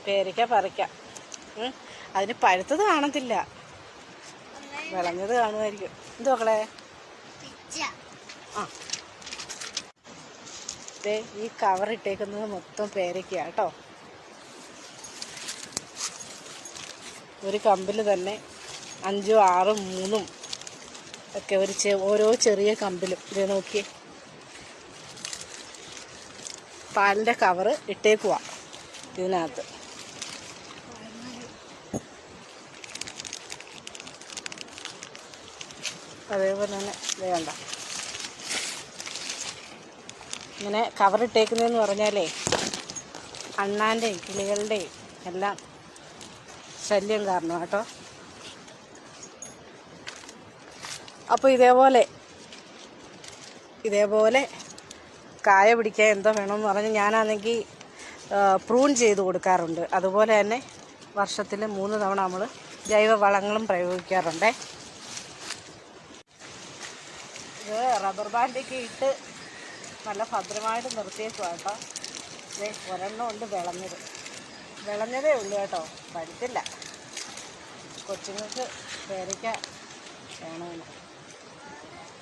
പേരയ്ക്ക പറിക്കാം. അതിന് പഴുത്തത് കാണത്തില്ല, വിളഞ്ഞത് കാണുമായിരിക്കും. എന്ത് മക്കളെ? ആ, ഈ കവർ ഇട്ടേക്കുന്നത് മൊത്തം പേരയ്ക്കയാണ് കേട്ടോ. ഒരു കമ്പിൽ തന്നെ 5, 6, 3 ഒക്കെ ഓരോ ചെറിയ കമ്പിലും. ഇത് നോക്കിയേ, പാലിൻ്റെ കവറ് ഇട്ടേക്കുവാ ഇതിനകത്ത്. അതേപോലെ തന്നെ വേണ്ട, ഇങ്ങനെ കവറിട്ടേക്കുന്നതെന്ന് പറഞ്ഞാലേ അണ്ണാൻ്റെയും കിളികളുടെയും എല്ലാം ശല്യം കാരണം കേട്ടോ. അപ്പോൾ ഇതേപോലെ കായ പിടിക്കാൻ എന്തോ വേണമെന്ന് പറഞ്ഞ് ഞാനാണെങ്കിൽ പ്രൂൺ ചെയ്ത് കൊടുക്കാറുണ്ട്. അതുപോലെ തന്നെ വർഷത്തിൽ 3 തവണ നമ്മൾ ജൈവ വളങ്ങളും പ്രയോഗിക്കാറുണ്ട്. ഇത് റബ്ബർ ബാൻഡൊക്കെ ഇട്ട് നല്ല ഭദ്രമായിട്ട് നിർത്തിയേക്കുക കേട്ടോ. ഒരെണ്ണം ഉണ്ട് വിളഞ്ഞതേ ഉള്ളൂ കേട്ടോ, പഴുത്തില്ല. കൊച്ചുങ്ങൾക്ക് പേരയ്ക്ക വേണമെന്ന്.